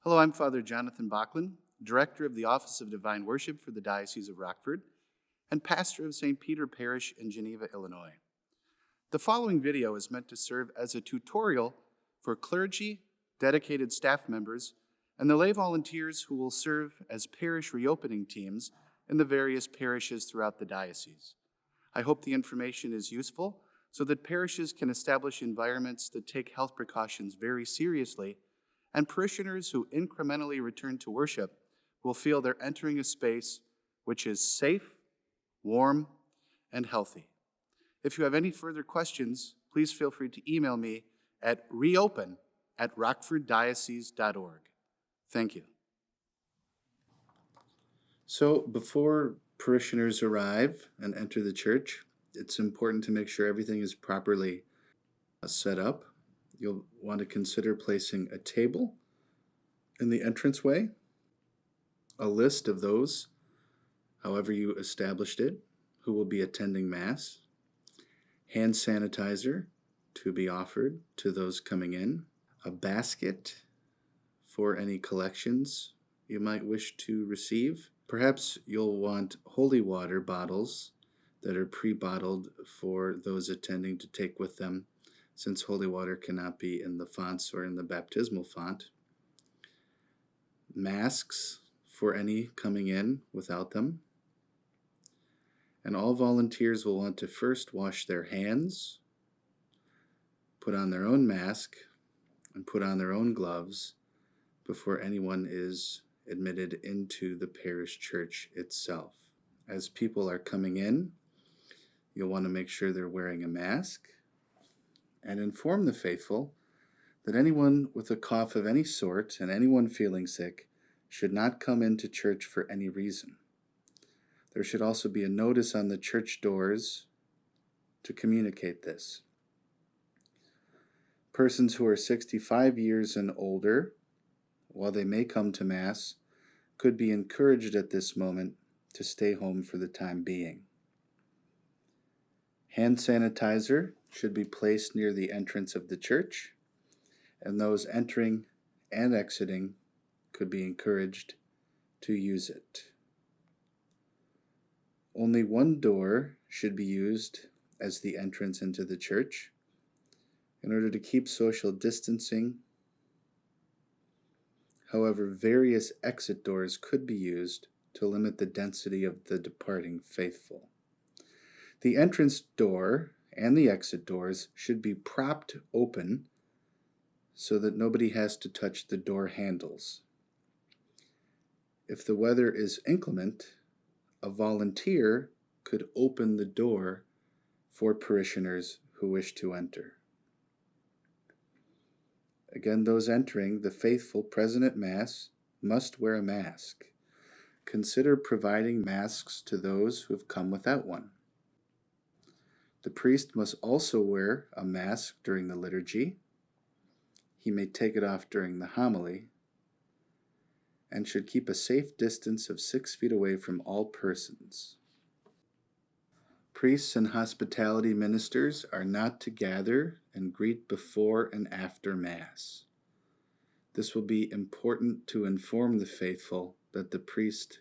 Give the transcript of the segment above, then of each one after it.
Hello, I'm Father Jonathan Bachman, Director of the Office of Divine Worship for the Diocese of Rockford and Pastor of St. Peter Parish in Geneva, Illinois. The following video is meant to serve as a tutorial for clergy, dedicated staff members, and the lay volunteers who will serve as parish reopening teams in the various parishes throughout the diocese. I hope the information is useful so that parishes can establish environments that take health precautions very seriously, and parishioners who incrementally return to worship will feel they're entering a space which is safe, warm, and healthy. If you have any further questions, please feel free to email me at reopen@rockforddiocese.org. Thank you. So before parishioners arrive and enter the church, it's important to make sure everything is properly set up. You'll want to consider placing a table in the entranceway, a list of those, however you established it, who will be attending Mass, hand sanitizer to be offered to those coming in, a basket for any collections you might wish to receive. Perhaps you'll want holy water bottles that are pre-bottled for those attending to take with them, since holy water cannot be in the fonts or in the baptismal font. Masks for any coming in without them. And all volunteers will want to first wash their hands, put on their own mask, and put on their own gloves before anyone is admitted into the parish church itself. As people are coming in, you'll want to make sure they're wearing a mask and inform the faithful that anyone with a cough of any sort and anyone feeling sick should not come into church for any reason. There should also be a notice on the church doors to communicate this. Persons who are 65 years and older, while they may come to Mass, could be encouraged at this moment to stay home for the time being. Hand sanitizer should be placed near the entrance of the church, and those entering and exiting could be encouraged to use it. Only one door should be used as the entrance into the church in order to keep social distancing. However, various exit doors could be used to limit the density of the departing faithful. The entrance door and the exit doors should be propped open so that nobody has to touch the door handles. If the weather is inclement, a volunteer could open the door for parishioners who wish to enter. Again, those entering, the faithful present at Mass must wear a mask. Consider providing masks to those who have come without one. The priest must also wear a mask during the liturgy. He may take it off during the homily, and should keep a safe distance of 6 feet away from all persons. Priests and hospitality ministers are not to gather and greet before and after Mass. This will be important to inform the faithful that the priest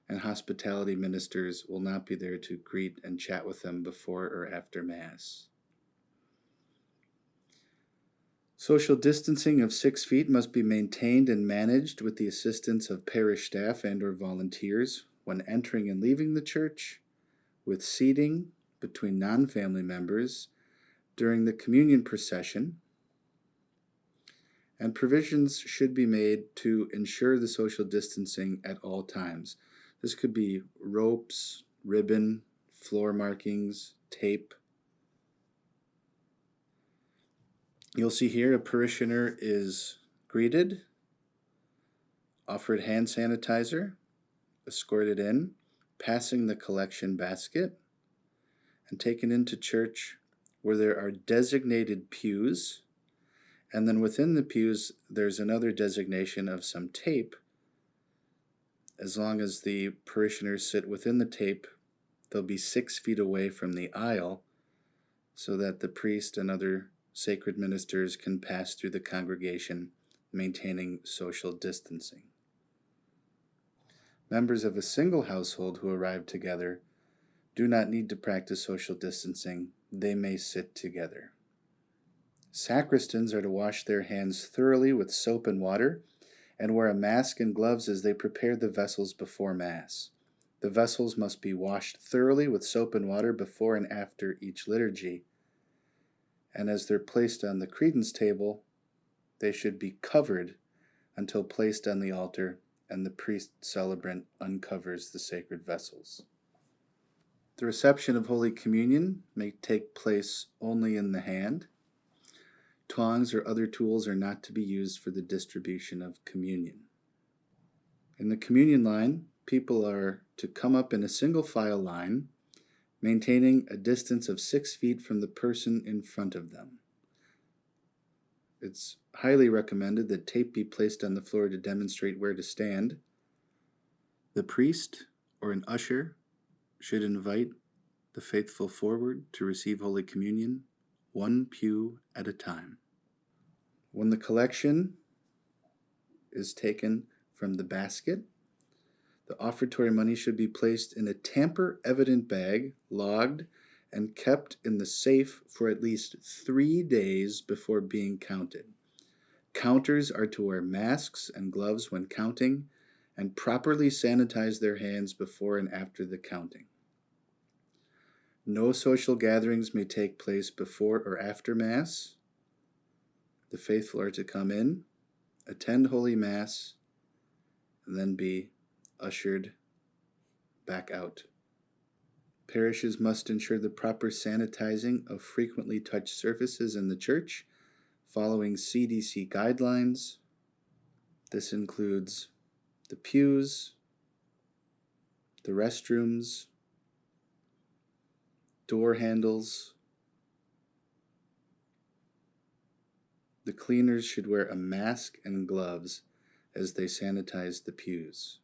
and hospitality ministers will not be there to greet and chat with them before or after Mass. Social distancing of 6 feet must be maintained and managed with the assistance of parish staff and/or volunteers when entering and leaving the church, with seating between non-family members during the communion procession, and provisions should be made to ensure the social distancing at all times. This could be ropes, ribbon, floor markings, tape. You'll see here a parishioner is greeted, offered hand sanitizer, escorted in, passing the collection basket, and taken into church where there are designated pews, and then within the pews there's another designation of some tape. As long as the parishioners sit within the tape, they'll be 6 feet away from the aisle so that the priest and other sacred ministers can pass through the congregation maintaining social distancing. Members of a single household who arrive together do not need to practice social distancing. They may sit together. Sacristans are to wash their hands thoroughly with soap and water and wear a mask and gloves as they prepare the vessels before Mass. The vessels must be washed thoroughly with soap and water before and after each liturgy, and as they're placed on the credence table, they should be covered until placed on the altar and the priest celebrant uncovers the sacred vessels. The reception of Holy Communion may take place only in the hand. Tongs or other tools are not to be used for the distribution of communion. In the communion line, people are to come up in a single file line, maintaining a distance of 6 feet from the person in front of them. It's highly recommended that tape be placed on the floor to demonstrate where to stand. The priest or an usher should invite the faithful forward to receive Holy Communion, one pew at a time. When the collection is taken from the basket, the offertory money should be placed in a tamper-evident bag, logged, and kept in the safe for at least 3 days before being counted. Counters are to wear masks and gloves when counting and properly sanitize their hands before and after the counting. No social gatherings may take place before or after Mass. The faithful are to come in, attend Holy Mass, and then be ushered back out. Parishes must ensure the proper sanitizing of frequently touched surfaces in the church, following CDC guidelines. This includes the pews, the restrooms, door handles. The cleaners should wear a mask and gloves as they sanitize the pews.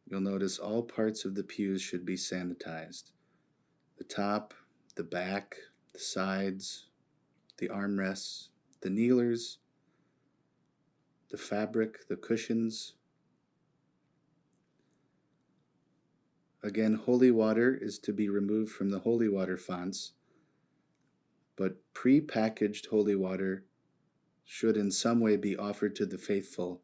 You'll notice all parts of the pews should be sanitized. The top, the back, the sides, the armrests, the kneelers, the fabric, the cushions. Again, holy water is to be removed from the holy water fonts, but pre-packaged holy water should in some way be offered to the faithful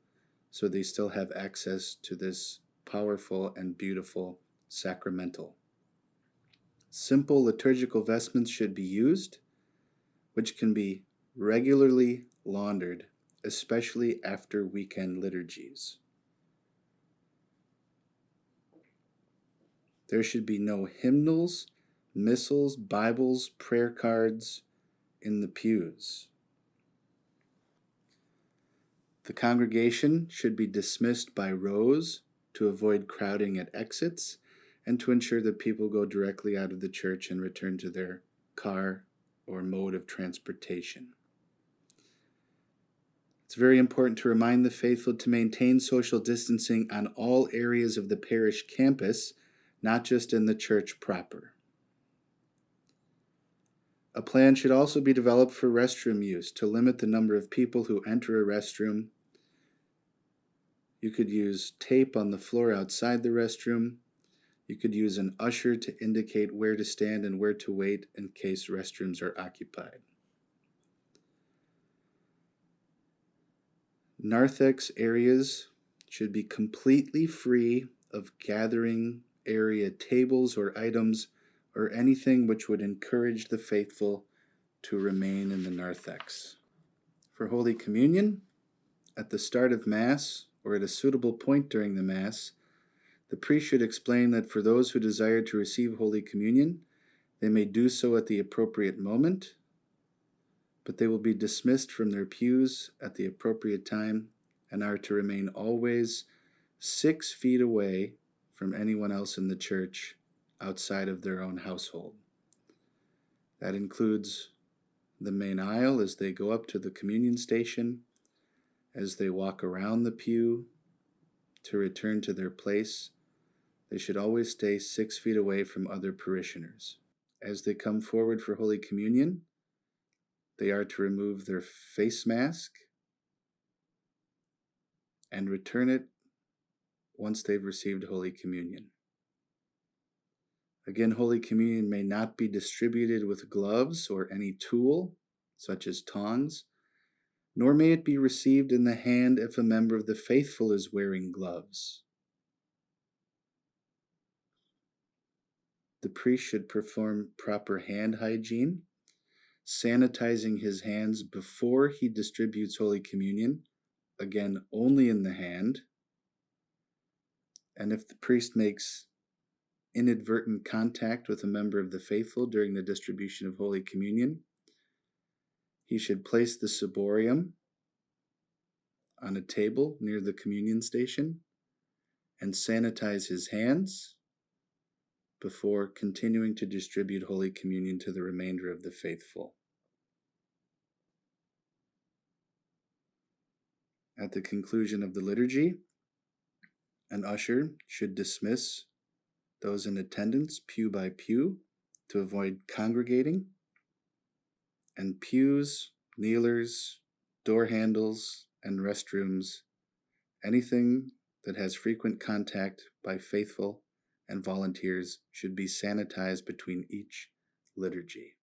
so they still have access to this powerful and beautiful sacramental. Simple liturgical vestments should be used, which can be regularly laundered, especially after weekend liturgies. There should be no hymnals, missals, Bibles, prayer cards in the pews. The congregation should be dismissed by rows to avoid crowding at exits and to ensure that people go directly out of the church and return to their car or mode of transportation. It's very important to remind the faithful to maintain social distancing on all areas of the parish campus, not just in the church proper. A plan should also be developed for restroom use to limit the number of people who enter a restroom. You could use tape on the floor outside the restroom. You could use an usher to indicate where to stand and where to wait in case restrooms are occupied. Narthex areas should be completely free of gathering area tables or items or anything which would encourage the faithful to remain in the narthex. For Holy Communion, at the start of Mass or at a suitable point during the Mass, the priest should explain that for those who desire to receive Holy Communion, they may do so at the appropriate moment, but they will be dismissed from their pews at the appropriate time and are to remain always 6 feet away from anyone else in the church outside of their own household. That includes the main aisle as they go up to the communion station, as they walk around the pew to return to their place. They should always stay 6 feet away from other parishioners. As they come forward for Holy Communion, They are to remove their face mask and return it once they've received Holy Communion. Again, Holy Communion may not be distributed with gloves or any tool, such as tongs, nor may it be received in the hand if a member of the faithful is wearing gloves. The priest should perform proper hand hygiene, sanitizing his hands before he distributes Holy Communion, again, only in the hand. And if the priest makes inadvertent contact with a member of the faithful during the distribution of Holy Communion, he should place the ciborium on a table near the communion station and sanitize his hands before continuing to distribute Holy Communion to the remainder of the faithful. At the conclusion of the liturgy, an usher should dismiss those in attendance pew by pew to avoid congregating, and pews, kneelers, door handles, and restrooms, anything that has frequent contact by faithful and volunteers, should be sanitized between each liturgy.